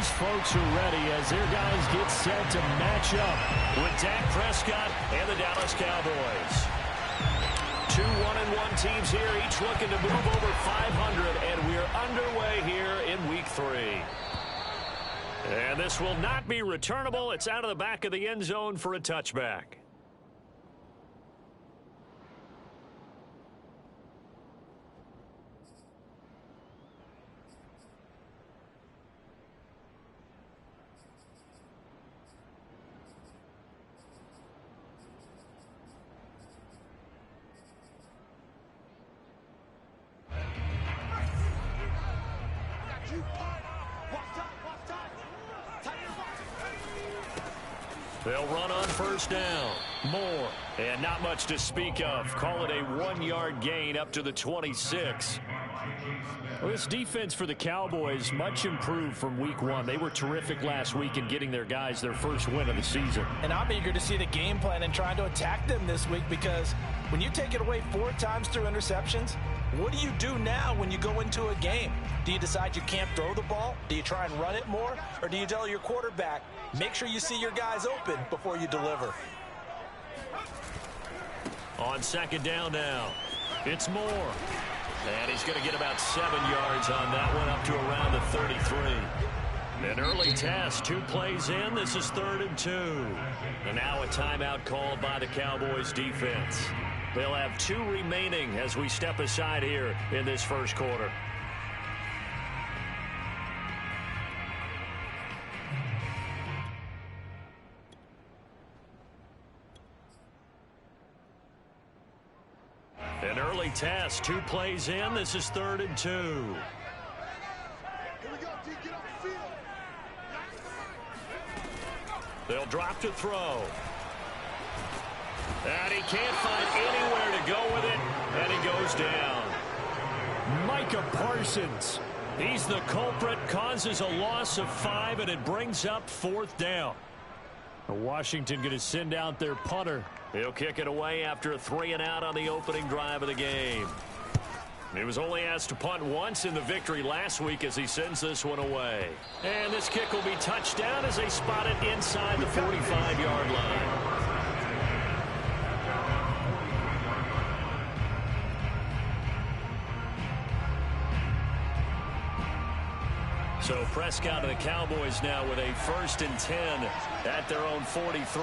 these folks are ready as their guys get set to match up with Dak Prescott and the Dallas Cowboys. Two 1-1 teams here, each looking to move over 500, and we're underway here in Week 3. And this will not be returnable. It's out of the back of the end zone for a touchback. They'll run on first down. More. And not much to speak of. Call it a 1-yard gain up to the 26. Well, this defense for the Cowboys much improved from Week 1. They were terrific last week in getting their guys their first win of the season. And I'm eager to see the game plan and trying to attack them this week, because when you take it away 4 times through interceptions, what do you do now when you go into a game? Do you decide you can't throw the ball? Do you try and run it more? Or do you tell your quarterback, make sure you see your guys open before you deliver? On second down now, it's Moore. And he's going to get about 7 yards on that one, up to around the 33. An early test, 2 plays in. This is 3rd and 2. And now a timeout called by the Cowboys defense. They'll have 2 remaining as we step aside here in this first quarter. An early test, 2 plays in. This is 3rd and 2. Here we go, D, get off the field. They'll drop to throw. And he can't find anywhere to go with it, and he goes down. Micah Parsons. He's the culprit, causes a loss of 5, and it brings up 4th down. Washington going to send out their punter. He'll kick it away after a 3-and-out on the opening drive of the game. He was only asked to punt once in the victory last week as he sends this one away. And this kick will be touchdown as they spot it inside the 45-yard line. So Prescott and the Cowboys now with a 1st and 10 at their own 43.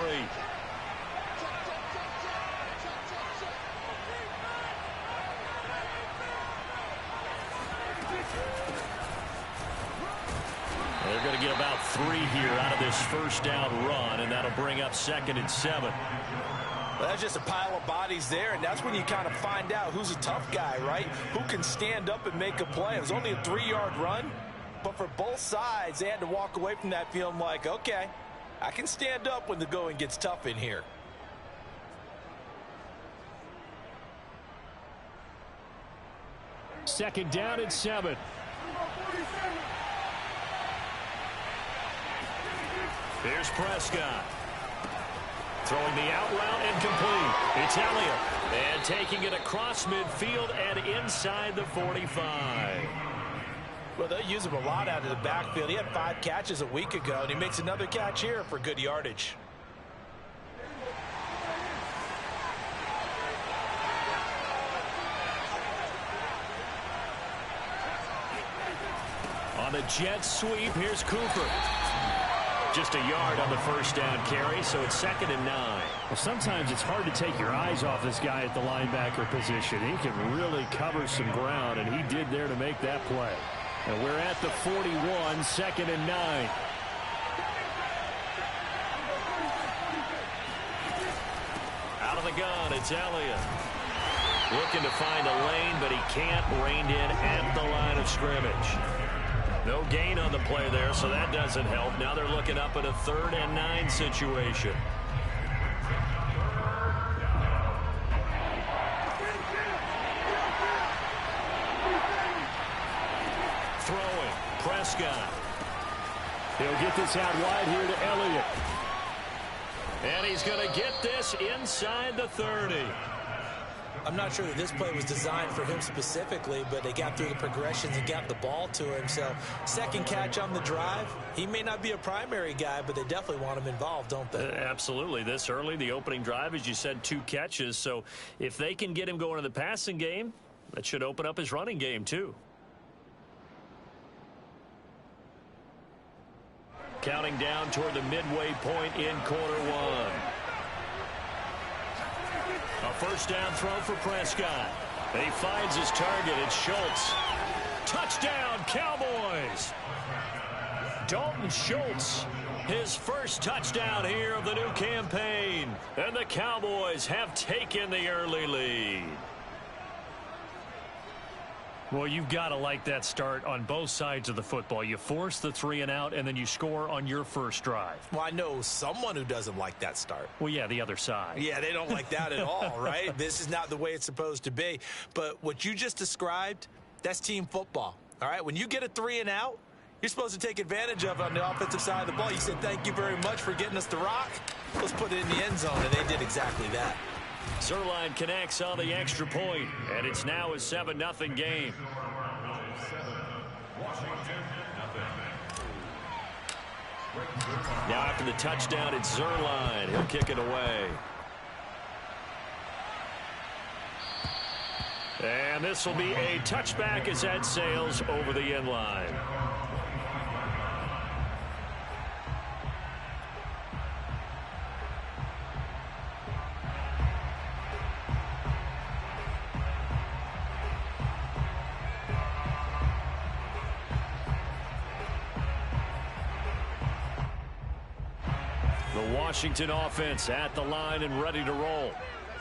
They're going to get about 3 here out of this first down run, and that'll bring up 2nd and 7. Well, that's just a pile of bodies there, and that's when you kind of find out who's a tough guy, right? Who can stand up and make a play. It was only a 3-yard run. But for both sides, they had to walk away from that feeling like, okay, I can stand up when the going gets tough in here. Second down and 7. Here's Prescott. Throwing the out route and complete. It's Elliott. And taking it across midfield and inside the 45. Well, they'll use him a lot out of the backfield. He had 5 catches a week ago, and he makes another catch here for good yardage. On the jet sweep, here's Cooper. Just a yard on the first down carry, so it's 2nd and 9. Well, sometimes it's hard to take your eyes off this guy at the linebacker position. He can really cover some ground, and he did there to make that play. And we're at the 41, 2nd and 9. Out of the gun, it's Elliott. Looking to find a lane, but he can't. Reined in at the line of scrimmage. No gain on the play there, so that doesn't help. Now they're looking up at a 3rd and 9 situation. Throwing, Prescott. He'll get this out wide here to Elliott. And he's going to get this inside the 30. I'm not sure that this play was designed for him specifically, but they got through the progressions and got the ball to him. So second catch on the drive. He may not be a primary guy, but they definitely want him involved, don't they? Absolutely. This early, the opening drive, as you said, 2 catches. So if they can get him going in the passing game, that should open up his running game too. Counting down toward the midway point in quarter 1. A first down throw for Prescott. He finds his target. It's Schultz. Touchdown, Cowboys. Dalton Schultz, his first touchdown here of the new campaign. And the Cowboys have taken the early lead. Well, you've got to like that start on both sides of the football. You force the 3 and out, and then you score on your first drive. Well, I know someone who doesn't like that start. Well, yeah, the other side. Yeah, they don't like that at all, right? This is not the way it's supposed to be. But what you just described, that's team football, all right? When you get a 3 and out, you're supposed to take advantage of it on the offensive side of the ball. You said, thank you very much for getting us the rock. Let's put it in the end zone, and they did exactly that. Zerline connects on the extra point, and it's now a 7-0 game. Now after the touchdown, it's Zerline. He'll kick it away. And this will be a touchback as that sails over the end line. The Washington offense at the line and ready to roll.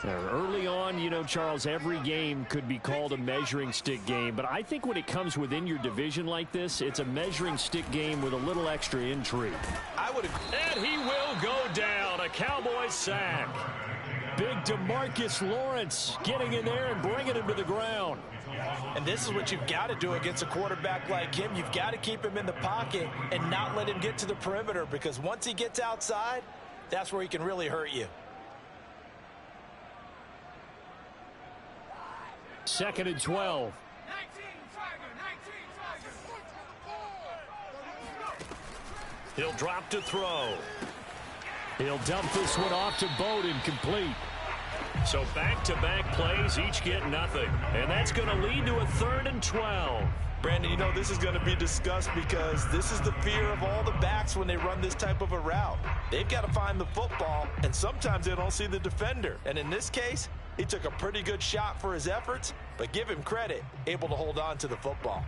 Early on, you know, Charles, every game could be called a measuring stick game. But I think when it comes within your division like this, it's a measuring stick game with a little extra intrigue. I would agree. And he will go down. A Cowboys sack. Big DeMarcus Lawrence getting in there and bringing him to the ground. And this is what you've got to do against a quarterback like him. You've got to keep him in the pocket and not let him get to the perimeter, because once he gets outside, that's where he can really hurt you. 2nd and 12. He'll drop to throw. He'll dump this one off to Bowden, complete. So back-to-back plays, each get nothing. And that's going to lead to a 3rd and 12. Brandon, you know this is going to be discussed because this is the fear of all the backs when they run this type of a route. They've got to find the football, and sometimes they don't see the defender. And in this case, he took a pretty good shot for his efforts, but give him credit, able to hold on to the football.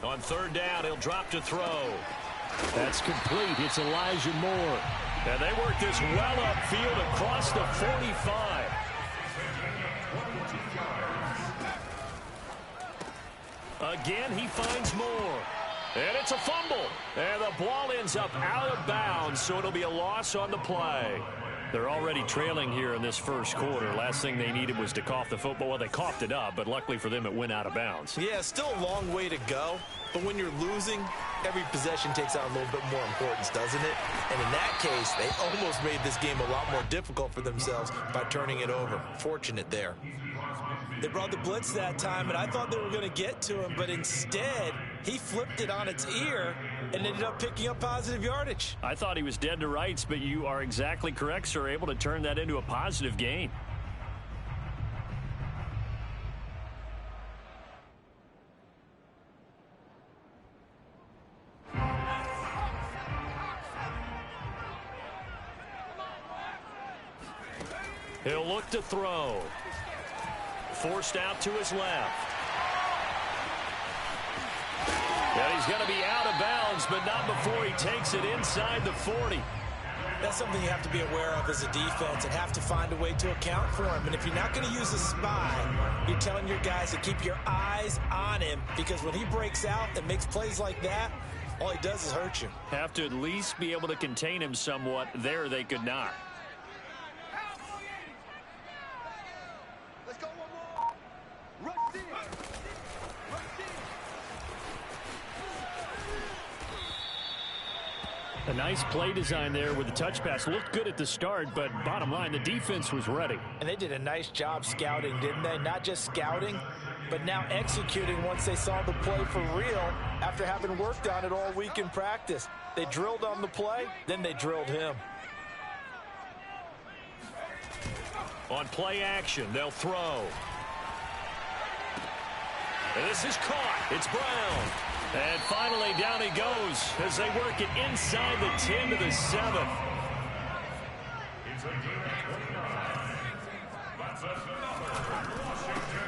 On 3rd down, he'll drop to throw. That's complete. It's Elijah Moore. And they work this well upfield across the 45. Again, he finds Moore. And it's a fumble. And the ball ends up out of bounds, so it'll be a loss on the play. They're already trailing here in this first quarter. Last thing they needed was to cough the football. Well, they coughed it up, but luckily for them, it went out of bounds. Yeah, still a long way to go. But when you're losing, every possession takes on a little bit more importance, doesn't it? And in that case, they almost made this game a lot more difficult for themselves by turning it over. Fortunate there. They brought the blitz that time, and I thought they were going to get to him, but instead, he flipped it on its ear and ended up picking up positive yardage. I thought he was dead to rights, but you are exactly correct, sir, able to turn that into a positive gain. He'll look to throw. Forced out to his left. And he's going to be out of bounds, but not before he takes it inside the 40. That's something you have to be aware of as a defense and have to find a way to account for him. And if you're not going to use a spy, you're telling your guys to keep your eyes on him, because when he breaks out and makes plays like that, all he does is hurt you. Have to at least be able to contain him somewhat. There they could not. nice play design there with the touch pass. Looked good at the start, but bottom line, the defense was ready. And they did a nice job scouting, didn't they? Not just scouting, but now executing once they saw the play for real after having worked on it all week in practice. They drilled on the play, then they drilled him. On play action, they'll throw. And this is caught. It's Brown. And finally, down he goes as they work it inside the 10 to the 7.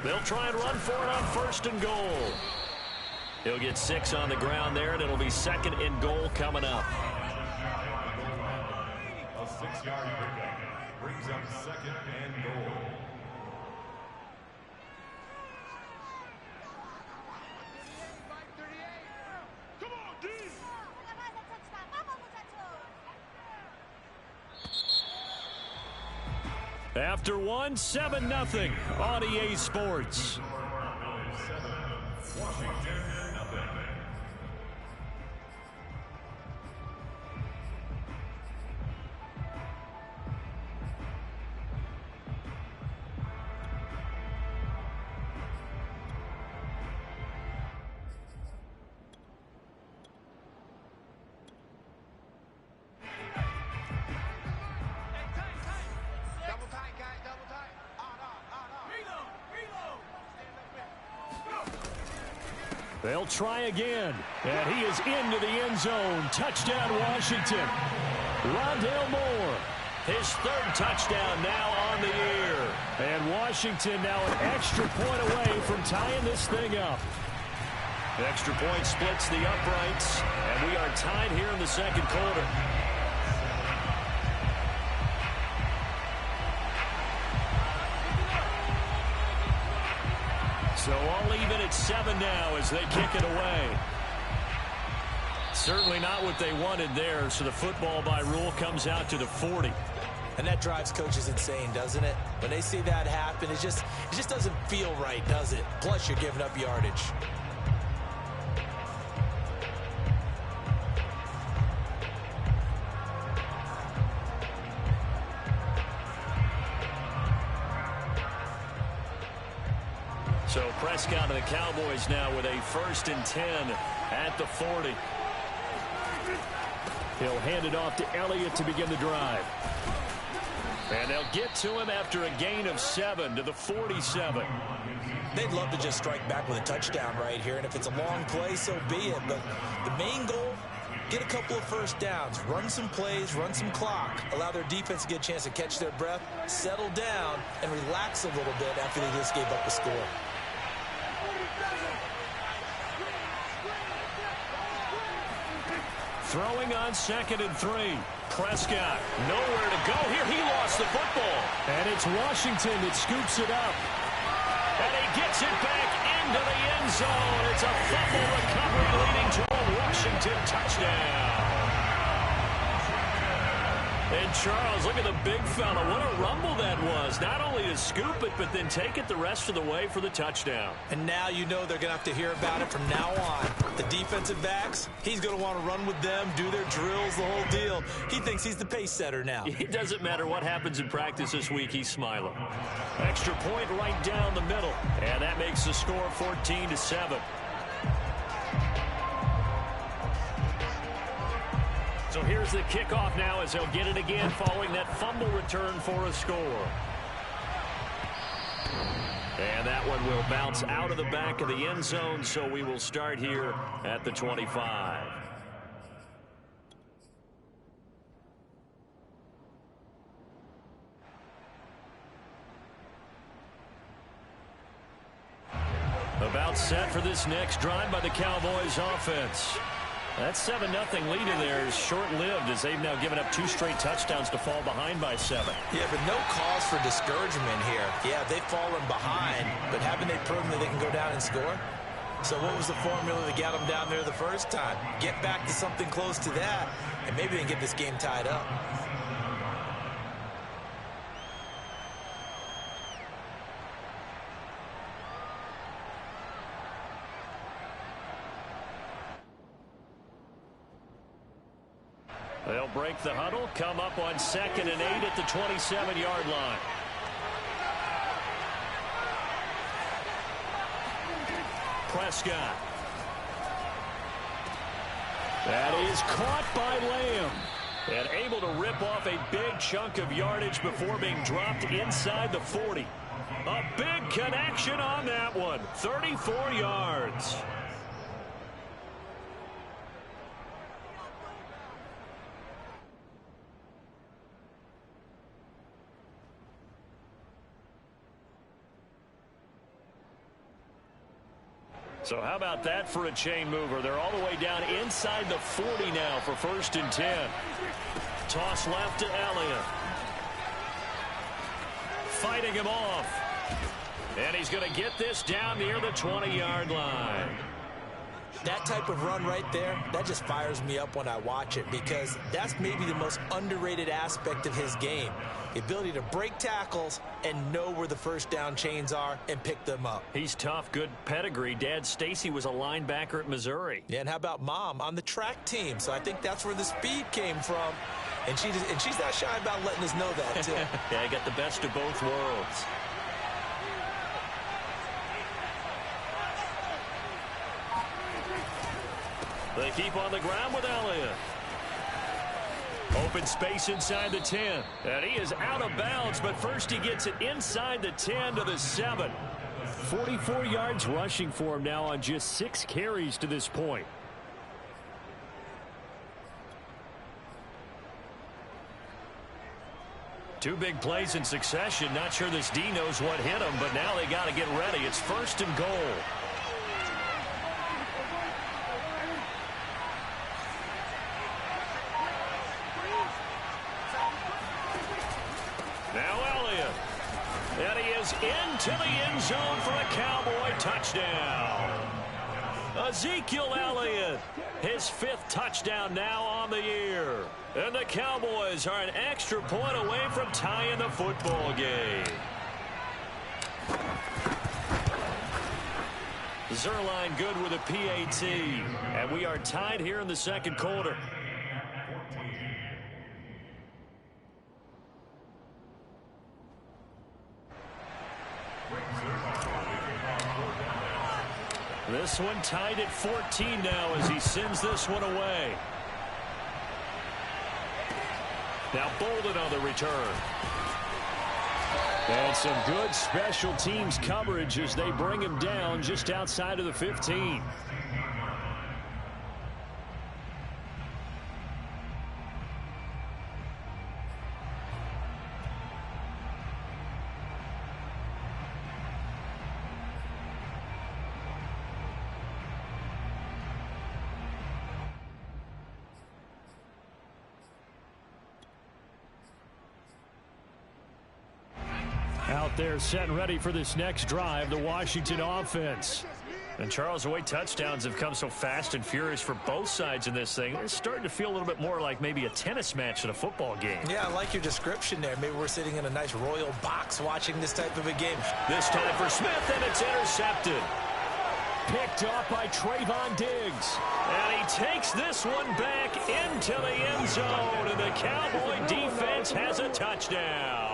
They'll try and run for it on 1st and goal. He'll get 6 on the ground there, and it'll be 2nd and goal coming up. A 6-yard pickup brings up 2nd and goal. After 1, 7-0 on EA Sports. They'll try again, and he is into the end zone. Touchdown, Washington. Rondale Moore, his 3rd touchdown now on the year. And Washington now an extra point away from tying this thing up. The extra point splits the uprights, and we are tied here in the 2nd quarter. So all even at 7 now as they kick it away. Certainly not what they wanted there, so the football by rule comes out to the 40. And that drives coaches insane, doesn't it? When they see that happen, it just doesn't feel right, does it? Plus, you're giving up yardage. So Prescott and the Cowboys now with a 1st and 10 at the 40. He'll hand it off to Elliott to begin the drive. And they'll get to him after a gain of 7 to the 47. They'd love to just strike back with a touchdown right here, and if it's a long play, so be it. But the main goal, get a couple of 1st downs, run some plays, run some clock, allow their defense to get a chance to catch their breath, settle down, and relax a little bit after they just gave up the score. Throwing on 2nd and 3. Prescott, nowhere to go here. He lost the football. And it's Washington that scoops it up. And he gets it back into the end zone. It's a fumble recovery leading to a Washington touchdown. And Charles, look at the big fella. What a rumble that was. Not only to scoop it, but then take it the rest of the way for the touchdown. And now you know they're going to have to hear about it from now on. The defensive backs, he's going to want to run with them, do their drills, the whole deal. He thinks he's the pace setter now. It doesn't matter what happens in practice this week. He's smiling. Extra point right down the middle. And that makes the score 14-7. So here's the kickoff now as they'll get it again following that fumble return for a score. And that one will bounce out of the back of the end zone, so we will start here at the 25. About set for this next drive by the Cowboys offense. That 7-0 lead in there is short-lived as they've now given up 2 straight touchdowns to fall behind by 7. Yeah, but no cause for discouragement here. Yeah, they've fallen behind, but haven't they proven that they can go down and score? So what was the formula that got them down there the first time? Get back to something close to that, and maybe they can get this game tied up. They'll break the huddle, come up on 2nd and 8 at the 27-yard line. Prescott. That is caught by Lamb. And able to rip off a big chunk of yardage before being dropped inside the 40. A big connection on that one. 34 yards. So how about that for a chain mover? They're all the way down inside the 40 now for 1st and 10. Toss left to Elliott. Fighting him off. And he's going to get this down near the 20-yard line. That type of run right there, that just fires me up when I watch it, because that's maybe the most underrated aspect of his game. The ability to break tackles and know where the first down chains are and pick them up. He's tough, good pedigree. Dad Stacy was a linebacker at Missouri. Yeah, and how about Mom on the track team? So I think that's where the speed came from. And she's not shy about letting us know that, too. Yeah, I got the best of both worlds. They keep on the ground with Elliott. Open space inside the 10. And he is out of bounds, but first he gets it inside the 10 to the 7. 44 yards rushing for him now on just 6 carries to this point. Two big plays in succession. Not sure this D knows what hit him, but now they got to get ready. It's 1st and goal. Into the end zone for a Cowboy touchdown. Ezekiel Elliott, his 5th touchdown now on the year. And the Cowboys are an extra point away from tying the football game. Zerline good with a PAT. And we are tied here in the 2nd quarter. This one tied at 14 now as he sends this one away. Now Bolden on the return. And some good special teams coverage as they bring him down just outside of the 15. Out there set and ready for this next drive, the Washington offense. And Charles, the way touchdowns have come so fast and furious for both sides in this thing, it's starting to feel a little bit more like maybe a tennis match than a football game. Yeah, I like your description there. Maybe we're sitting in a nice royal box watching this type of a game. This time for Smith, and it's intercepted. Picked off by Trayvon Diggs. And he takes this one back into the end zone, and the Cowboy defense has a touchdown.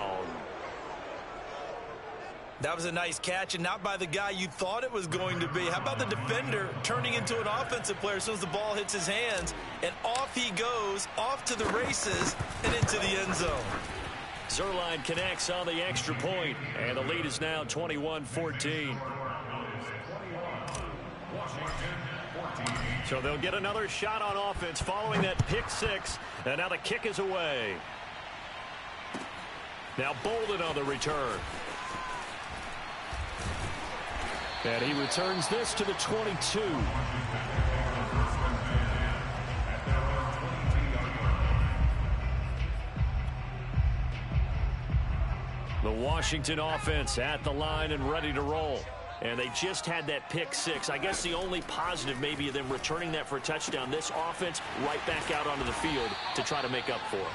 That was a nice catch, and not by the guy you thought it was going to be. How about the defender turning into an offensive player as soon as the ball hits his hands, and off he goes, off to the races, and into the end zone. Zerline connects on the extra point, and the lead is now 21-14. So they'll get another shot on offense following that pick 6, and now the kick is away. Now Bolden on the return. And he returns this to the 22. The Washington offense at the line and ready to roll. And they just had that pick 6. I guess the only positive maybe of them returning that for a touchdown. This offense right back out onto the field to try to make up for it.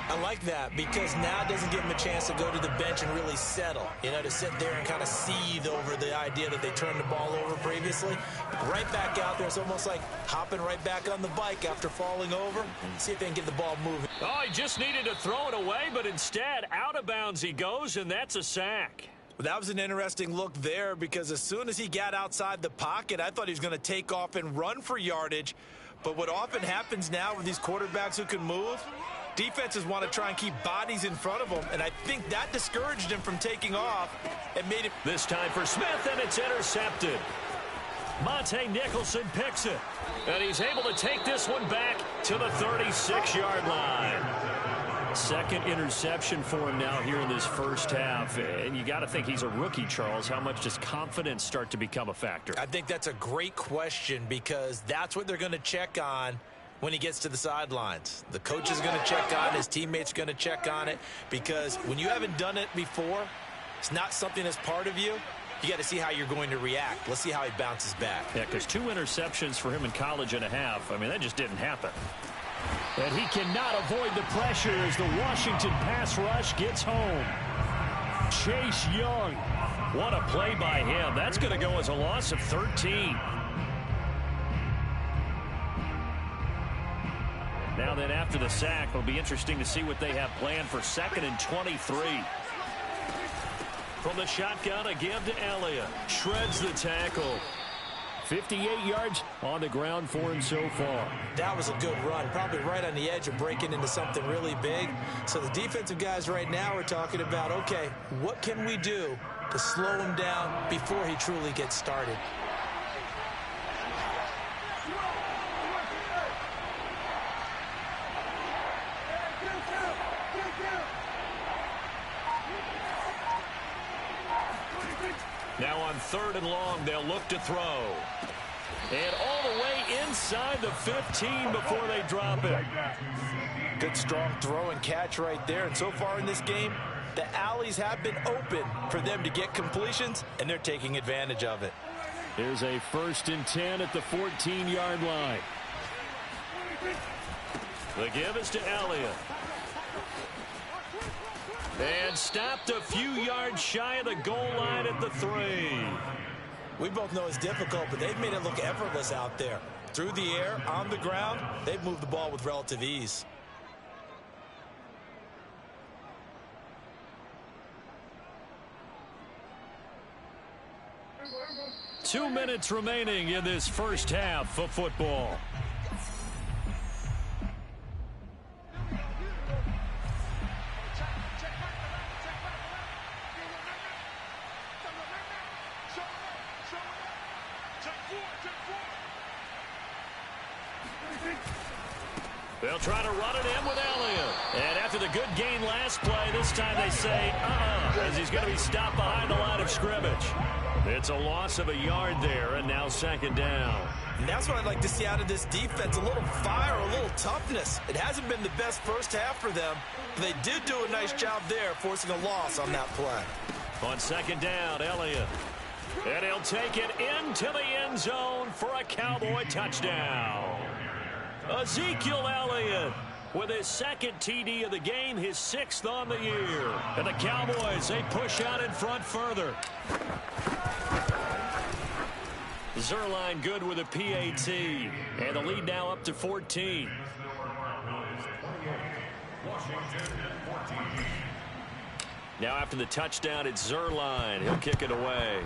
I like that because now it doesn't give him a chance to go to the bench and really settle, to sit there and kind of seethe over the idea that they turned the ball over previously. Right back out there. It's almost like hopping right back on the bike after falling over. See if they can get the ball moving. Oh, he just needed to throw it away, but instead, out of bounds he goes, and that's a sack. That was an interesting look there because as soon as he got outside the pocket, I thought he was going to take off and run for yardage. But what often happens now with these quarterbacks who can move, defenses want to try and keep bodies in front of them, and I think that discouraged him from taking off and made it. This time for Smith, and it's intercepted. Monte Nicholson picks it, and he's able to take this one back to the 36-yard line. Second interception for him now here in this first half, and you got to think he's a rookie, Charles. How much does confidence start to become a factor? I think that's a great question because that's what they're going to check on when he gets to the sidelines. The coach is going to check on it. His teammates are going to check on it because when you haven't done it before, it's not something that's part of you. You got to see how you're going to react. Let's see how he bounces back. Yeah, because 2 interceptions for him in college and a half. I mean, that just didn't happen. And he cannot avoid the pressure as the Washington pass rush gets home. Chase Young. What a play by him. That's going to go as a loss of 13. Now then, after the sack, it'll be interesting to see what they have planned for 2nd and 23. From the shotgun, a give to Elliott. Shreds the tackle. 58 yards on the ground for him so far. That was a good run, probably right on the edge of breaking into something really big. So the defensive guys right now are talking about, okay, what can we do to slow him down before he truly gets started? Now on 3rd and long, they'll look to throw. And all the way inside the 15 before they drop it. Good, strong throw and catch right there. And so far in this game, the alleys have been open for them to get completions, and they're taking advantage of it. Here's a 1st and 10 at the 14-yard line. The give is to Elliott. And stopped a few yards shy of the goal line at the 3. We both know it's difficult, but they've made it look effortless out there. Through the air, on the ground, they've moved the ball with relative ease. Two minutes remaining in this first half of football. They'll try to run it in with Elliott. And after the good gain last play, this time they say, as he's going to be stopped behind the line of scrimmage. It's a loss of a yard there, and now 2nd down. And that's what I'd like to see out of this defense, a little fire, a little toughness. It hasn't been the best first half for them, but they did do a nice job there, forcing a loss on that play. On 2nd down, Elliott. And he'll take it into the end zone for a Cowboy touchdown. Ezekiel Elliott with his 2nd TD of the game, his 6th on the year. And the Cowboys, they push out in front further. Zerline good with a PAT. And the lead now up to 14. Now after the touchdown, it's Zerline. He'll kick it away.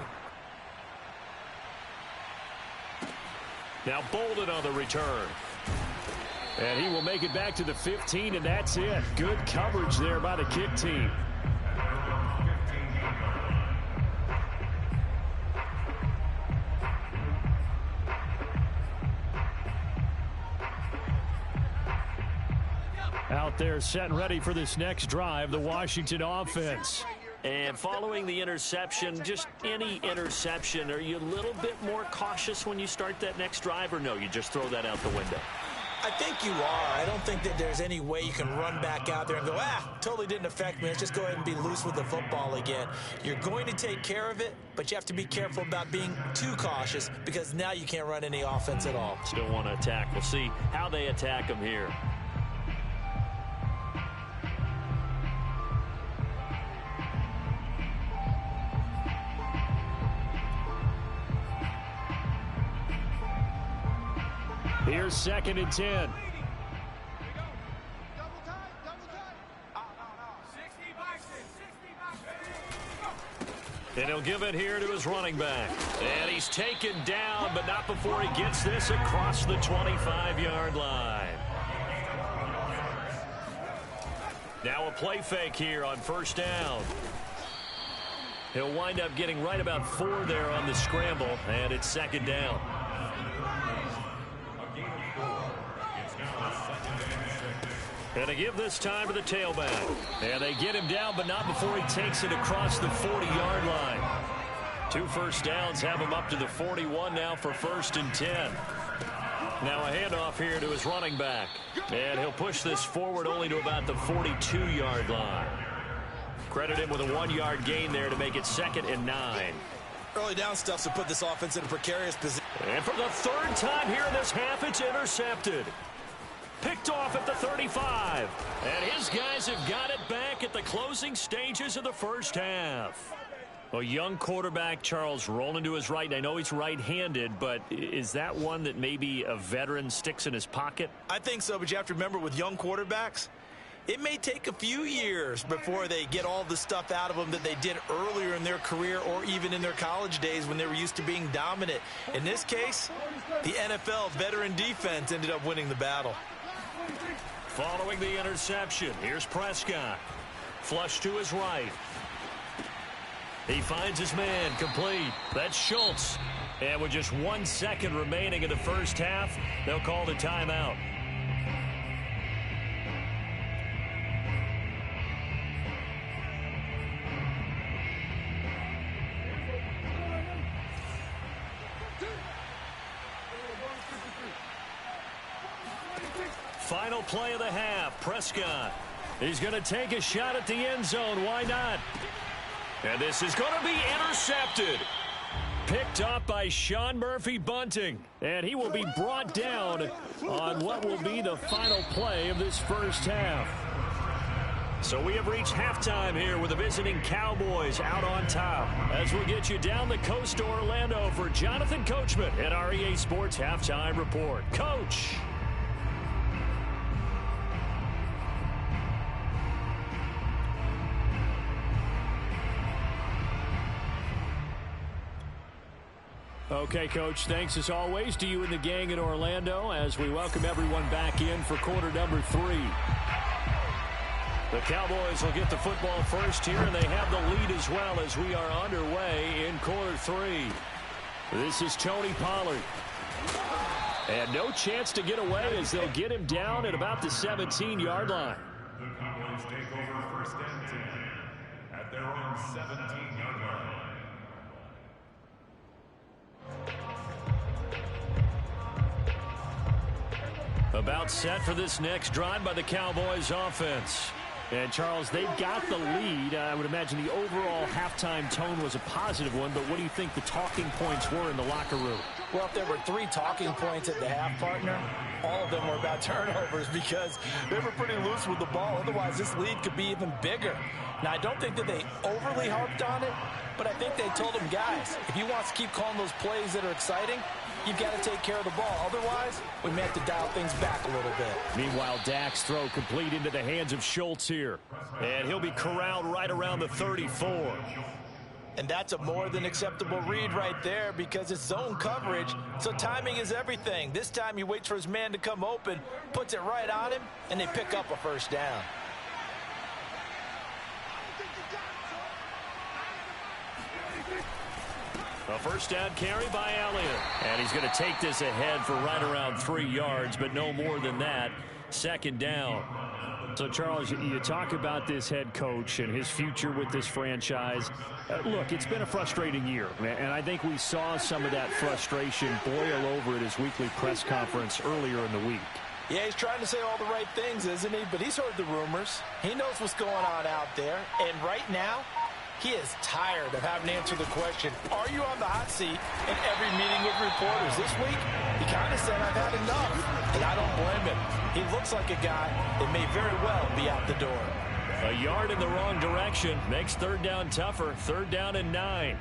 Now Bolden on the return. And he will make it back to the 15, and that's it. Good coverage there by the kick team. Out there set and ready for this next drive, the Washington offense. And following the interception, just any interception, are you a little bit more cautious when you start that next drive, or no, you just throw that out the window? I think you are. I don't think that there's any way you can run back out there and go, totally didn't affect me. Let's just go ahead and be loose with the football again. You're going to take care of it, but you have to be careful about being too cautious because now you can't run any offense at all. Still want to attack. We'll see how they attack them here. Here's 2nd and 10. And he'll give it here to his running back. And he's taken down, but not before he gets this across the 25-yard line. Now a play fake here on 1st down. He'll wind up getting right about 4 there on the scramble, and it's 2nd down. And they give this time to the tailback. And they get him down, but not before he takes it across the 40-yard line. 2 first downs have him up to the 41 now for 1st and 10. Now a handoff here to his running back. And he'll push this forward only to about the 42-yard line. Credit him with a 1-yard gain there to make it 2nd and 9. Early down stuff to put this offense in a precarious position. And for the 3rd time here in this half, it's intercepted. Picked off at the 35. And his guys have got it back at the closing stages of the 1st half. A young quarterback, Charles, rolling to his right. And I know he's right-handed, but is that one that maybe a veteran sticks in his pocket? I think so, but you have to remember with young quarterbacks, it may take a few years before they get all the stuff out of them that they did earlier in their career or even in their college days when they were used to being dominant. In this case, the NFL veteran defense ended up winning the battle. Following the interception, here's Prescott. Flush to his right. He finds his man, complete. That's Schultz. And with just 1 second remaining in the 1st half, they'll call the timeout. Final play of the half, Prescott. He's going to take a shot at the end zone. Why not? And this is going to be intercepted. Picked up by Sean Murphy-Bunting. And he will be brought down on what will be the final play of this 1st half. So we have reached halftime here with the visiting Cowboys out on top. As we get you down the coast to Orlando for Jonathan Coachman at our EA Sports Halftime Report. Coach. Okay, Coach, thanks as always to you and the gang in Orlando as we welcome everyone back in for quarter number 3. The Cowboys will get the football first here, and they have the lead as well as we are underway in quarter 3. This is Tony Pollard. And no chance to get away as they'll get him down at about the 17-yard line. The Cowboys take over 1st and 10 at their own 17-yard line. About set for this next drive by the Cowboys offense. And, Charles, they've got the lead. I would imagine the overall halftime tone was a positive one, but what do you think the talking points were in the locker room? Well, if there were 3 talking points at the half, partner, all of them were about turnovers because they were pretty loose with the ball. Otherwise, this lead could be even bigger. Now, I don't think that they overly harped on it, but I think they told them, guys, if you want to keep calling those plays that are exciting, you've got to take care of the ball. Otherwise, we may have to dial things back a little bit. Meanwhile, Dak's throw complete into the hands of Schultz here. And he'll be corralled right around the 34. And that's a more than acceptable read right there because it's zone coverage, so timing is everything. This time he waits for his man to come open, puts it right on him, and they pick up a 1st down. A 1st down carry by Elliott. And he's going to take this ahead for right around 3 yards, but no more than that. 2nd down. So, Charles, you talk about this head coach and his future with this franchise. Look, it's been a frustrating year, and I think we saw some of that frustration boil over at his weekly press conference earlier in the week. Yeah, he's trying to say all the right things, isn't he? But he's heard the rumors. He knows what's going on out there. And right now, he is tired of having to answer the question, are you on the hot seat in every meeting with reporters? This week, he kind of said, I've had enough. And I don't blame him. He looks like a guy that may very well be out the door. A yard in the wrong direction makes 3rd down tougher. 3rd down and 9.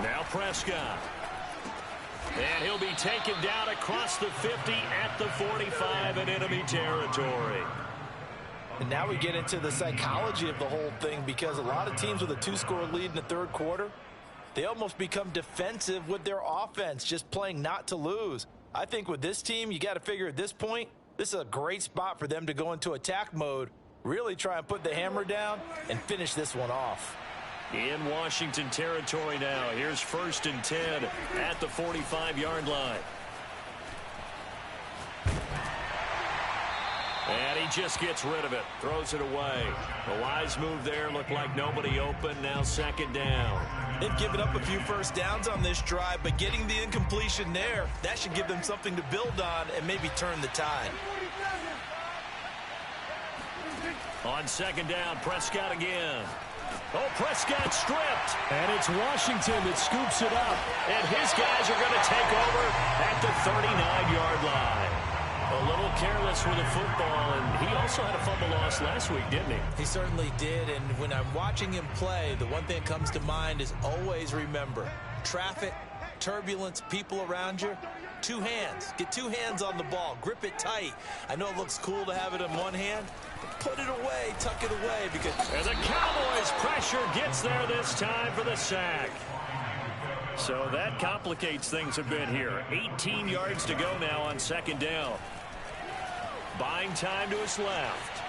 Now Prescott. And he'll be taken down across the 50 at the 45 in enemy territory. And now we get into the psychology of the whole thing, because a lot of teams with a 2-score lead in the third quarter, they almost become defensive with their offense, just playing not to lose. I think with this team, you got to figure at this point, this is a great spot for them to go into attack mode, really try and put the hammer down and finish this one off. In Washington territory now. Here's 1st and 10 at the 45-yard line. And he just gets rid of it. Throws it away. The wise move there. Looked like nobody open. Now 2nd down. They've given up a few first downs on this drive, but getting the incompletion there, that should give them something to build on and maybe turn the tide. On 2nd down, Prescott again. Oh, Prescott stripped. And it's Washington that scoops it up. And his guys are going to take over at the 39-yard line. A little careless with the football, and he also had a fumble loss last week, didn't he? He certainly did, and when I'm watching him play, the one thing that comes to mind is always remember, traffic, turbulence, people around you, 2 hands. Get 2 hands on the ball. Grip it tight. I know it looks cool to have it in one hand, but put it away, tuck it away. Because and the Cowboys pressure gets there this time for the sack. So that complicates things a bit here. 18 yards to go now on 2nd down. Buying time to his left.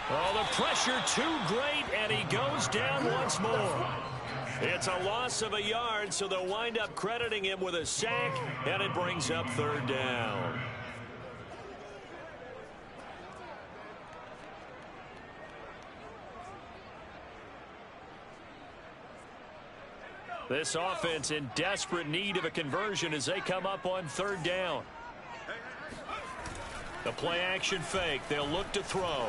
Oh, the pressure too great, and he goes down once more. It's a loss of a yard, so they'll wind up crediting him with a sack, and it brings up 3rd down. This offense in desperate need of a conversion as they come up on 3rd down. The play-action fake. They'll look to throw.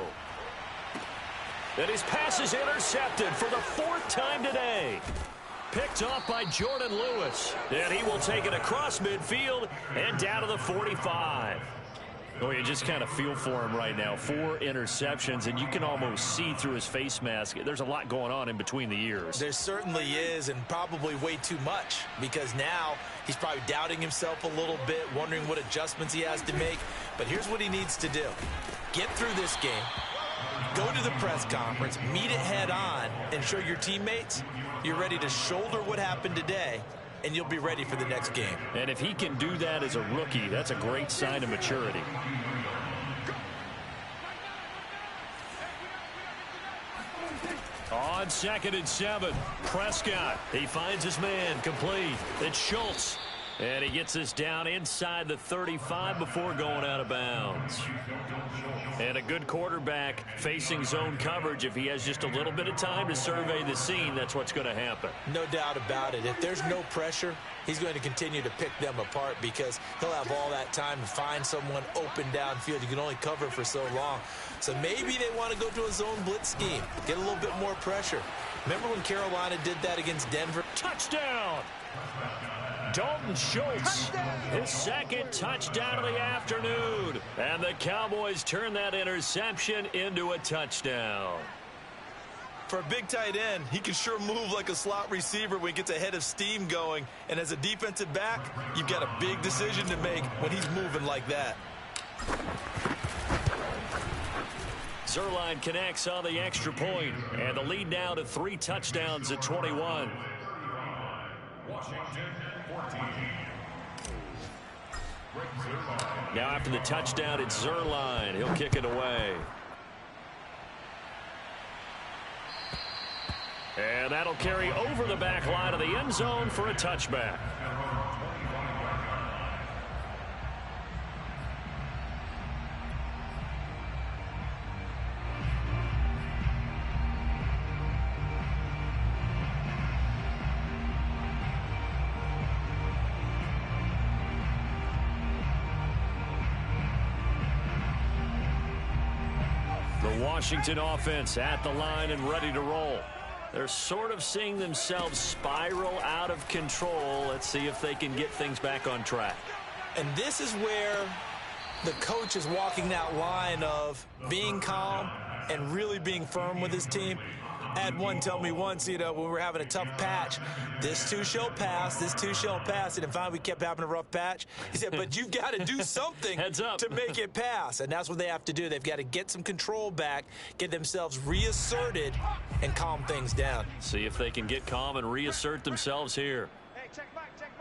And his pass is intercepted for the 4th time today. Picked off by Jordan Lewis. And he will take it across midfield and down to the 45. Oh, you just kind of feel for him right now. 4 interceptions, and you can almost see through his face mask. There's a lot going on in between the ears. There certainly is, and probably way too much, because now he's probably doubting himself a little bit, wondering what adjustments he has to make. But here's what he needs to do. Get through this game, go to the press conference, meet it head on, and show your teammates you're ready to shoulder what happened today, and you'll be ready for the next game. And if he can do that as a rookie, that's a great sign of maturity. On 2nd and 7, Prescott. He finds his man, complete. It's Schultz. And he gets this down inside the 35 before going out of bounds. And a good quarterback facing zone coverage. If he has just a little bit of time to survey the scene, that's what's going to happen. No doubt about it. If there's no pressure, he's going to continue to pick them apart, because he'll have all that time to find someone open downfield. You can only cover for so long. So maybe they want to go to a zone blitz scheme, get a little bit more pressure. Remember when Carolina did that against Denver? Touchdown! Dalton Schultz, his 2nd touchdown of the afternoon. And the Cowboys turn that interception into a touchdown. For a big tight end, he can sure move like a slot receiver when he gets a head of steam going. And as a defensive back, you've got a big decision to make when he's moving like that. Zerline connects on the extra point, and the lead now to 3 touchdowns at 21. Washington 14. Now after the touchdown, it's Zerline. He'll kick it away. And that'll carry over the back line of the end zone for a touchback. Washington offense at the line and ready to roll. They're sort of seeing themselves spiral out of control. Let's see if they can get things back on track. And this is where the coach is walking that line of being calm and really being firm with his team. I had one tell me once, when we were having a tough patch, this too shall pass, this too shall pass. And finally we kept having a rough patch. He said, but you've got to do something to make it pass. And that's what they have to do. They've got to get some control back, get themselves reasserted, and calm things down. See if they can get calm and reassert themselves here. Hey, check back six.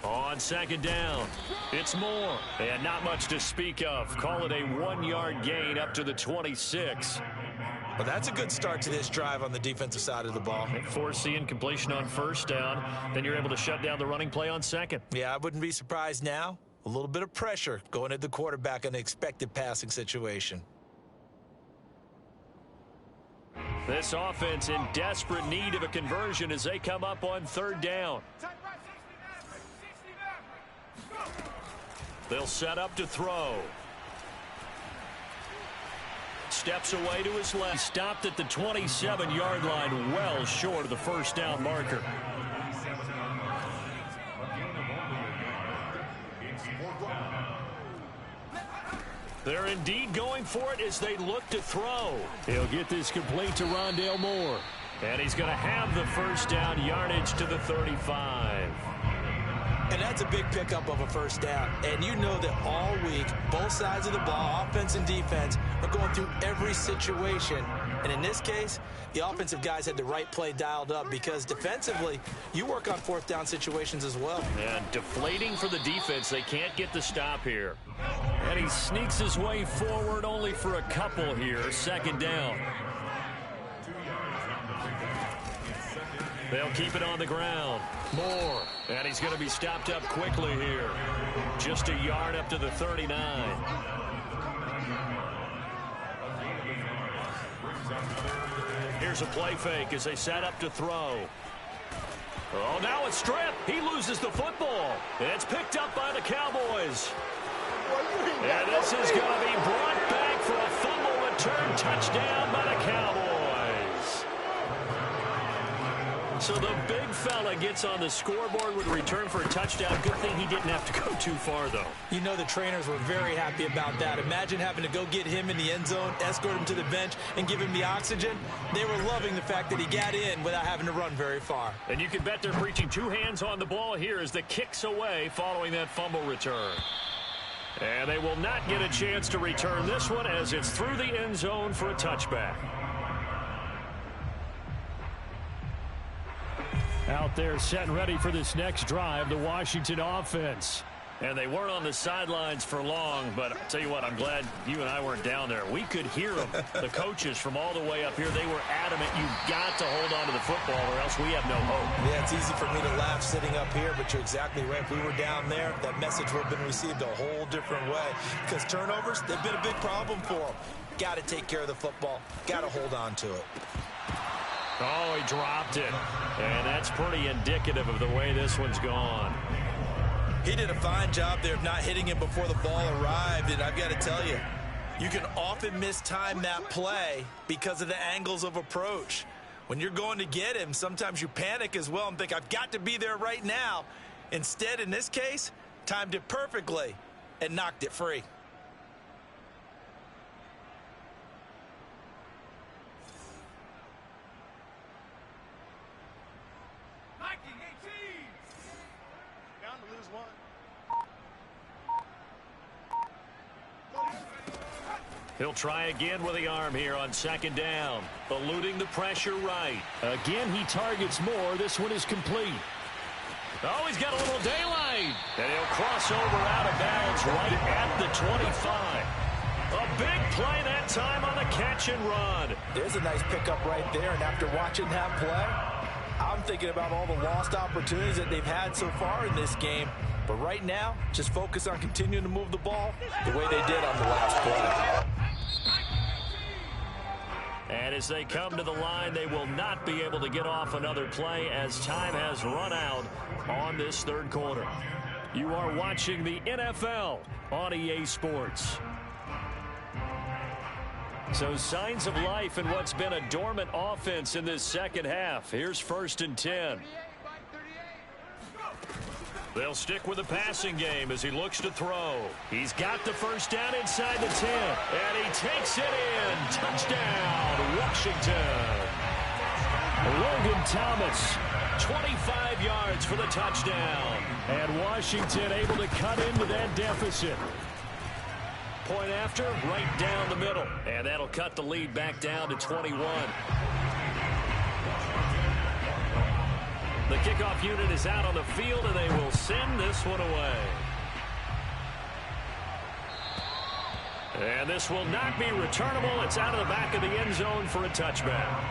On second down, it's Moore. And not much to speak of. Call it a 1-yard gain up to the 26. Well, that's a good start to this drive on the defensive side of the ball. Force the incompletion on first down. Then you're able to shut down the running play on second. Yeah, I wouldn't be surprised now. A little bit of pressure going at the quarterback in an expected passing situation. This offense in desperate need of a conversion as they come up on third down. They'll set up to throw. Steps away to his left. Stopped at the 27-yard line, well short of the first down marker. They're indeed going for it as they look to throw. He'll get this complete to Rondale Moore. And he's going to have the first down, yardage to the 35. And that's a big pickup of a first down. And you know that all week, both sides of the ball, offense and defense, are going through every situation. And in this case, the offensive guys had the right play dialed up because defensively, you work on fourth down situations as well. And deflating for the defense. They can't get the stop here. And he sneaks his way forward only for a couple here. Second down. They'll keep it on the ground. Moore. And he's going to be stopped up quickly here. Just a yard up to the 39. Here's a play fake as they set up to throw. Oh, now it's stripped. He loses the football. It's picked up by the Cowboys. And this is going to be brought back for a fumble return touchdown by the Cowboys. So the big fella gets on the scoreboard with a return for a touchdown. Good thing he didn't have to go too far, though. You know the trainers were very happy about that. Imagine having to go get him in the end zone, escort him to the bench, and give him the oxygen. They were loving the fact that he got in without having to run very far. And you can bet they're preaching two hands on the ball here as the kick's away following that fumble return. And they will not get a chance to return this one as it's through the end zone for a touchback. Out there set and ready for this next drive, the Washington offense. And they weren't on the sidelines for long, but I'll tell you what, I'm glad you and I weren't down there. We could hear them. The coaches from all the way up here, they were adamant, you've got to hold on to the football or else we have no hope. Yeah, it's easy for me to laugh sitting up here, but you're exactly right. If we were down there, that message would have been received a whole different way. Because turnovers, they've been a big problem for them. Got to take care of the football. Got to hold on to it. Oh, he dropped it. And that's pretty indicative of the way this one's gone. He did a fine job there of not hitting him before the ball arrived, and I've got to tell you, you can often mistime that play because of the angles of approach. When you're going to get him, sometimes you panic as well and think, I've got to be there right now. Instead, in this case, timed it perfectly and knocked it free. He'll try again with the arm here on second down. Eluding the pressure right. Again, he targets Moore. This one is complete. Oh, he's got a little daylight. And he'll cross over out of bounds right at the 25. A big play that time on the catch and run. There's a nice pickup right there, and after watching that play, I'm thinking about all the lost opportunities that they've had so far in this game. But right now, just focus on continuing to move the ball the way they did on the last play. And as they come to the line, they will not be able to get off another play as time has run out on this third quarter. You are watching the NFL on EA Sports. So signs of life in what's been a dormant offense in this second half. Here's 1st and 10. They'll stick with the passing game as he looks to throw. He's got the first down inside the 10. And he takes it in. Touchdown. Washington. Logan Thomas, 25 yards for the touchdown. And Washington able to cut into that deficit. Point after, right down the middle. And that'll cut the lead back down to 21. The kickoff unit is out on the field, and they will send this one away. And this will not be returnable. It's out of the back of the end zone for a touchback.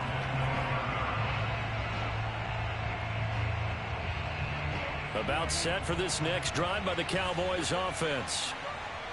About set for this next drive by the Cowboys offense.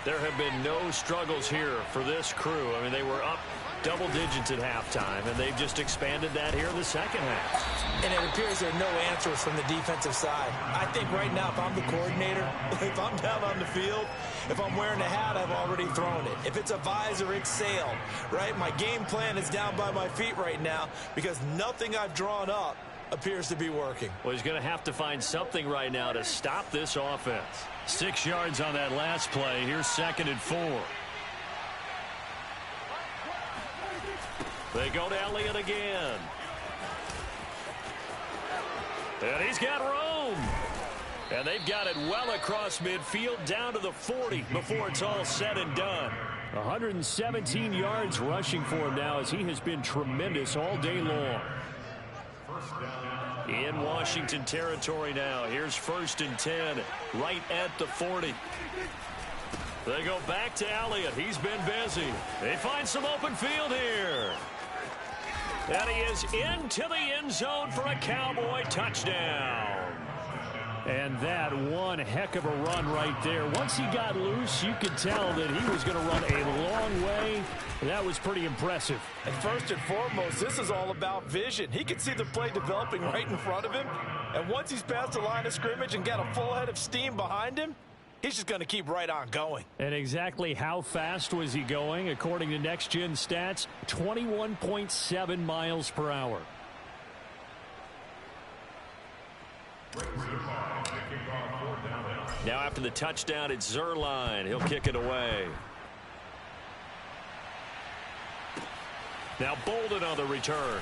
There have been no struggles here for this crew. I mean, they were up double digits at halftime, and they've just expanded that here in the second half. And it appears there are no answers from the defensive side. I think right now, if I'm the coordinator, if I'm down on the field, if I'm wearing a hat, I've already thrown it. If it's a visor, it's sailed, right? My game plan is down by my feet right now because nothing I've drawn up appears to be working. Well, he's going to have to find something right now to stop this offense. 6 yards on that last play. Here's 2nd and 4. They go to Elliott again. And he's got room. And they've got it well across midfield down to the 40 before it's all said and done. 117 yards rushing for him now as he has been tremendous all day long. In Washington territory now. Here's 1st and 10 right at the 40. They go back to Elliott. He's been busy. They find some open field here. And he is into the end zone for a Cowboy touchdown. And that one heck of a run right there. Once he got loose, you could tell that he was going to run a long way. That was pretty impressive. And first and foremost, this is all about vision. He could see the play developing right in front of him. And once he's past the line of scrimmage and got a full head of steam behind him, he's just going to keep right on going. And exactly how fast was he going? According to Next Gen Stats, 21.7 miles per hour. Now after the touchdown, it's Zerline. He'll kick it away. Now Bolden on the return.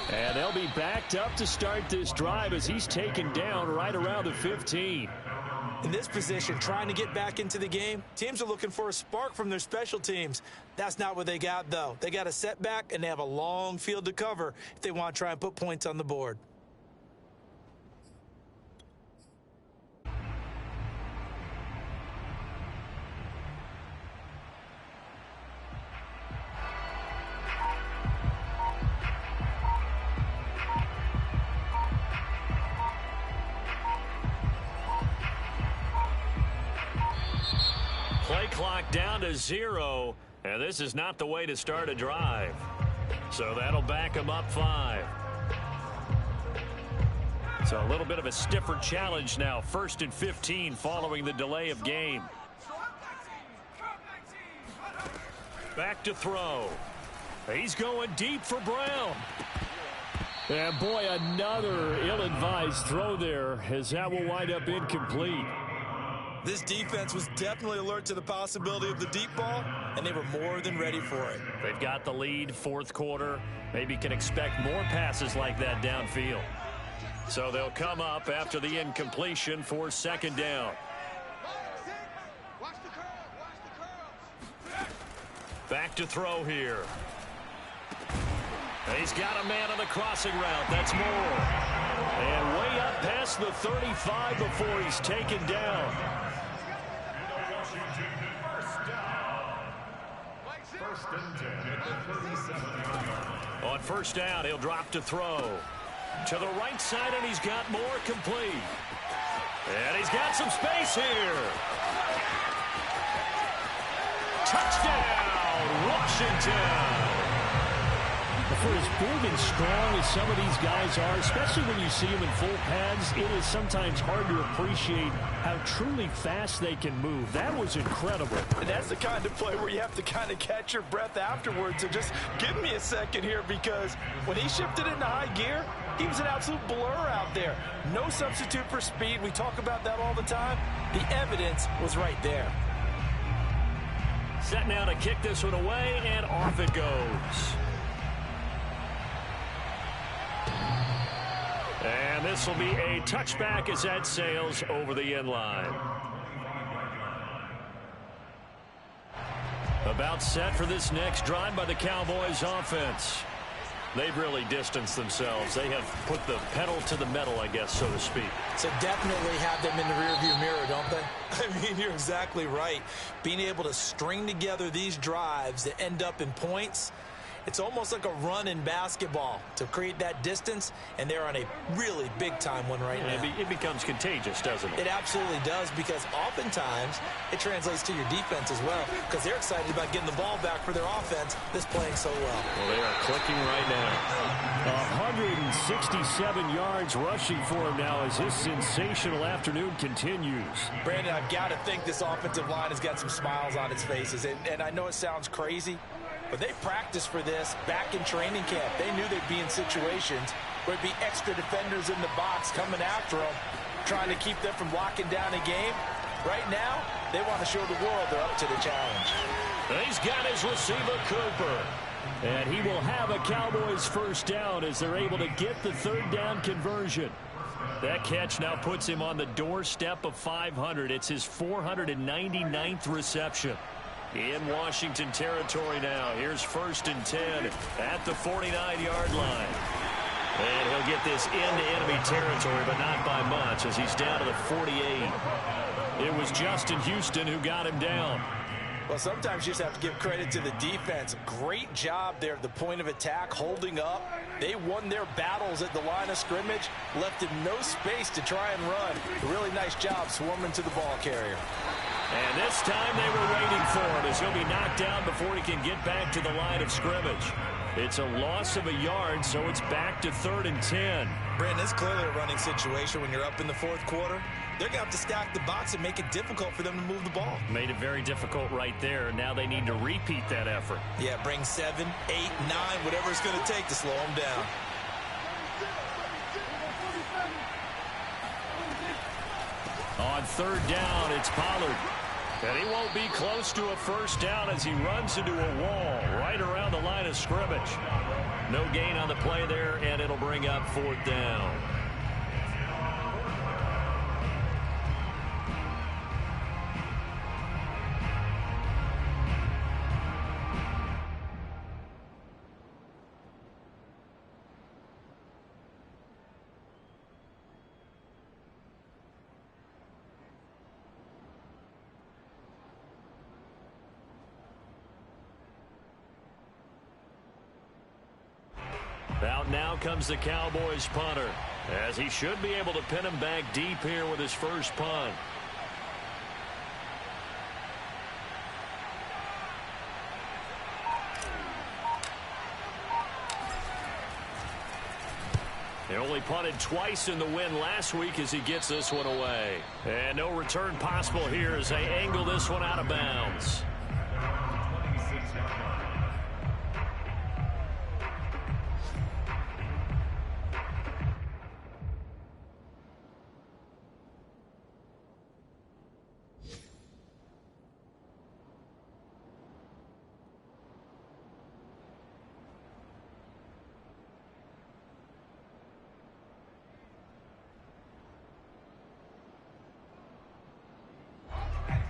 And they'll be backed up to start this drive as he's taken down right around the 15. In this position, trying to get back into the game, teams are looking for a spark from their special teams. That's not what they got, though. They got a setback, and they have a long field to cover if they want to try and put points on the board. Play clock down to 0, and this is not the way to start a drive. So that'll back them up 5. So a little bit of a stiffer challenge now. 1st and 15 following the delay of game. Back to throw. He's going deep for Brown. And boy, another ill-advised throw there as that will wind up incomplete. This defense was definitely alert to the possibility of the deep ball, and they were more than ready for it. They've got the lead, 4th quarter. Maybe can expect more passes like that downfield. So they'll come up after the incompletion for 2nd down. Back to throw here. He's got a man on the crossing route. That's Moore. And way up past the 35 before he's taken down. On 1st down, he'll drop to throw. To the right side, and he's got Moore complete. And he's got some space here. Touchdown, Washington. For as big and strong as some of these guys are, especially when you see them in full pads, it is sometimes hard to appreciate how truly fast they can move. That was incredible. And that's the kind of play where you have to kind of catch your breath afterwards and just give me a second here, because when he shifted into high gear, he was an absolute blur out there. No substitute for speed. We talk about that all the time. The evidence was right there. Set now to kick this one away, and off it goes. this will be a touchback as that sails over the end line. About set for this next drive by the Cowboys offense. They've really distanced themselves. They have put the pedal to the metal, I guess, so to speak. So definitely have them in the rearview mirror, don't they? I mean, you're exactly right. Being able to string together these drives that end up in points, it's almost like a run in basketball to create that distance, and they're on a really big-time one right now. It becomes contagious, doesn't it? It absolutely does, because oftentimes it translates to your defense as well, because they're excited about getting the ball back for their offense that's playing so well. Well, they are clicking right now. 167 yards rushing for him now as his sensational afternoon continues. Brandon, I've got to think this offensive line has got some smiles on its faces, and I know it sounds crazy, but they practiced for this back in training camp. They knew they'd be in situations where it'd be extra defenders in the box coming after them, trying to keep them from locking down a game. Right now, they want to show the world they're up to the challenge. He's got his receiver, Cooper. And he will have a Cowboys first down as they're able to get the third down conversion. That catch now puts him on the doorstep of 500. It's his 499th reception. In Washington territory now. Here's 1st and 10 at the 49-yard line. And he'll get this into enemy territory, but not by much as he's down to the 48. It was Justin Houston who got him down. Well, sometimes you just have to give credit to the defense. Great job there at the point of attack, holding up. They won their battles at the line of scrimmage, left him no space to try and run. A really nice job swarming to the ball carrier. And this time they were waiting for him as he'll be knocked down before he can get back to the line of scrimmage. It's a loss of a yard, so it's back to 3rd and 10. Brandon, it's clearly a running situation when you're up in the 4th quarter. They're going to have to stack the box and make it difficult for them to move the ball. Made it very difficult right there. Now they need to repeat that effort. Yeah, bring 7, 8, 9, whatever it's going to take to slow them down. On 3rd down, it's Pollard. And he won't be close to a first down as he runs into a wall right around the line of scrimmage. No gain on the play there, and it'll bring up 4th down. Out now comes the Cowboys punter, as he should be able to pin him back deep here with his first punt. They only punted twice in the win last week as he gets this one away. And no return possible here as they angle this one out of bounds.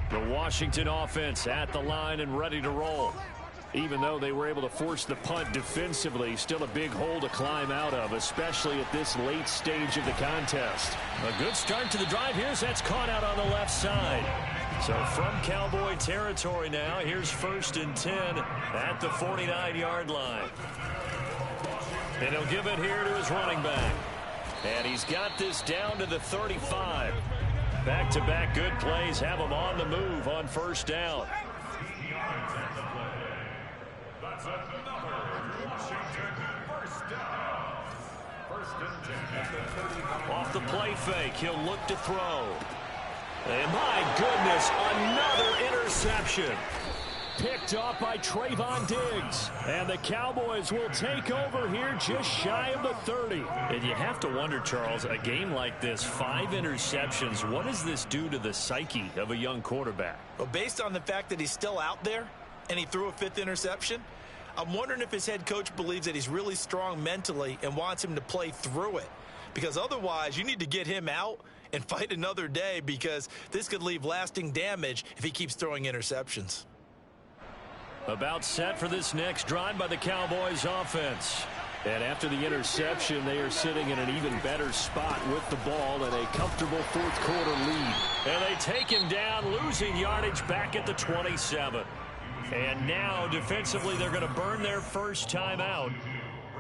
The Washington offense at the line and ready to roll. Even though they were able to force the punt defensively, still a big hole to climb out of, especially at this late stage of the contest. A good start to the drive here as that's caught out on the left side. So from Cowboy territory now, here's 1st and 10 at the 49-yard line. And he'll give it here to his running back. And he's got this down to the 35. Back-to-back good plays have him on the move on 1st down. That's another Washington first down. 1st and 10 at the 35. Off the play fake, he'll look to throw. And my goodness, another interception. Picked off by Trayvon Diggs. And the Cowboys will take over here just shy of the 30. And you have to wonder, Charles, a game like this, 5 interceptions, what does this do to the psyche of a young quarterback? Well, based on the fact that he's still out there and he threw a 5th interception, I'm wondering if his head coach believes that he's really strong mentally and wants him to play through it. because otherwise you need to get him out and fight another day, because this could leave lasting damage if he keeps throwing interceptions. About set for this next drive by the Cowboys offense. And after the interception, they are sitting in an even better spot with the ball and a comfortable fourth quarter lead. And they take him down, losing yardage back at the 27. And now, defensively, they're going to burn their first time out.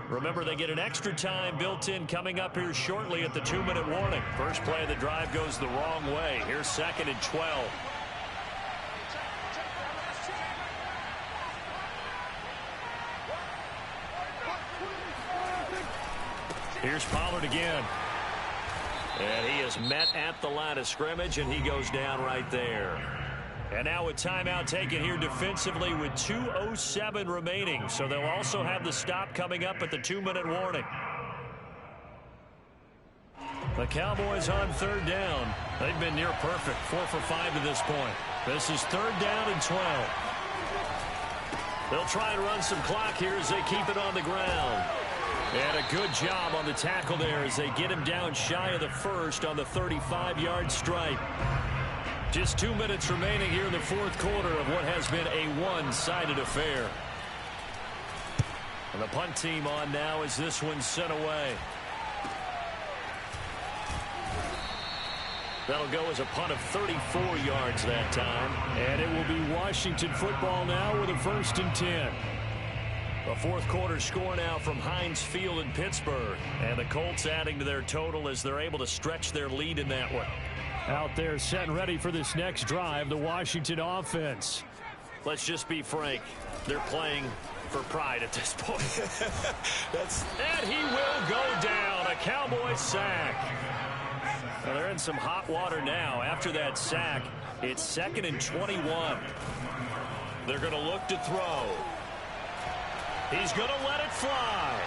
Remember, they get an extra time built in coming up here shortly at the 2-minute warning. First play of the drive goes the wrong way. Here's 2nd and 12. Here's Pollard again. And he is met at the line of scrimmage, and he goes down right there. And now a timeout taken here defensively with 2:07 remaining. So they'll also have the stop coming up at the 2-minute warning. The Cowboys on 3rd down. They've been near perfect, 4 for 5 to this point. This is 3rd down and 12. They'll try and run some clock here as they keep it on the ground. And a good job on the tackle there as they get him down shy of the first on the 35-yard stripe. Just 2 minutes remaining here in the fourth quarter of what has been a one-sided affair. And the punt team on now as this one's sent away. That'll go as a punt of 34 yards that time. And it will be Washington football now with a 1st and 10. The fourth quarter score now from Heinz Field in Pittsburgh. And the Colts adding to their total as they're able to stretch their lead in that one. Out there set and ready for this next drive, the Washington offense. Let's just be frank. They're playing for pride at this point. And he will go down. A Cowboys sack. Well, they're in some hot water now. After that sack, it's 2nd and 21. They're going to look to throw. He's going to let it fly.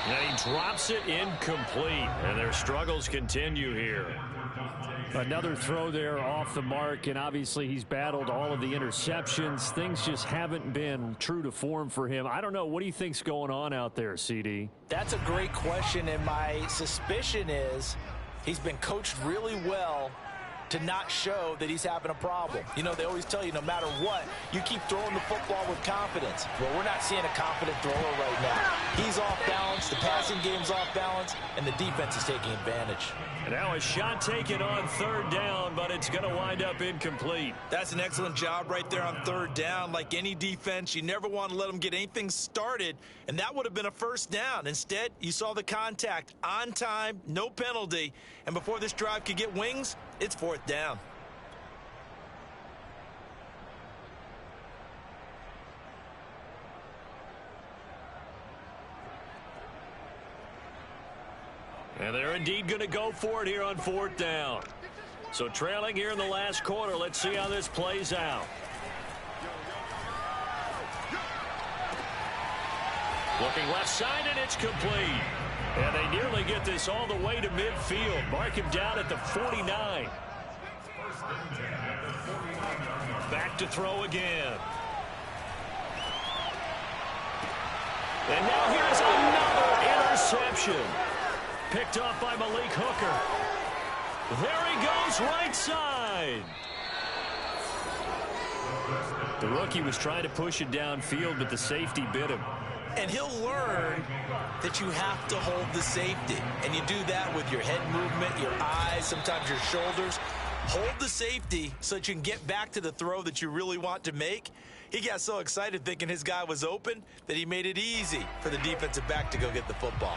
And he drops it incomplete. And their struggles continue here. Another throw there off the mark, and obviously he's battled all of the interceptions. Things just haven't been true to form for him. I don't know. What do you think's going on out there, CD? That's a great question, and my suspicion is he's been coached really well to not show that he's having a problem. You know, they always tell you no matter what, you keep throwing the football with confidence. Well, we're not seeing a confident thrower right now. He's off balance, the passing game's off balance, and the defense is taking advantage. And now a shot taken on 3rd down, but it's going to wind up incomplete. That's an excellent job right there on 3rd down. Like any defense, you never want to let them get anything started, and that would have been a 1st down. Instead, you saw the contact on time, no penalty, and before this drive could get wings, it's 4th down. And they're indeed going to go for it here on 4th down. So trailing here in the last quarter. Let's see how this plays out. Looking left side, and it's complete. And they nearly get this all the way to midfield. Mark him down at the 49. Back to throw again. And now here's another interception. Picked off by Malik Hooker. There he goes, right side. The rookie was trying to push it downfield, but the safety bit him. And he'll learn that you have to hold the safety. And you do that with your head movement, your eyes, sometimes your shoulders. Hold the safety so that you can get back to the throw that you really want to make. He got so excited thinking his guy was open that he made it easy for the defensive back to go get the football.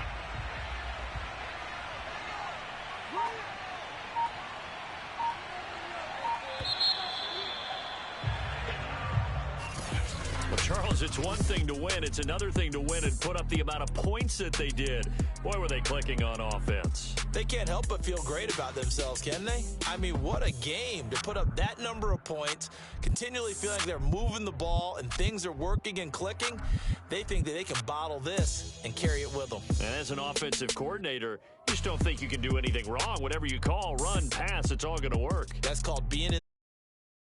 Well, Charles, it's one thing to win. It's another thing to win and put up the amount of points that they did. Boy, were they clicking on offense. They can't help but feel great about themselves, can they? I mean, what a game to put up that number of points, continually feeling like they're moving the ball and things are working and clicking. They think that they can bottle this and carry it with them. And as an offensive coordinator, you just don't think you can do anything wrong. Whatever you call, run, pass, it's all going to work. That's called being in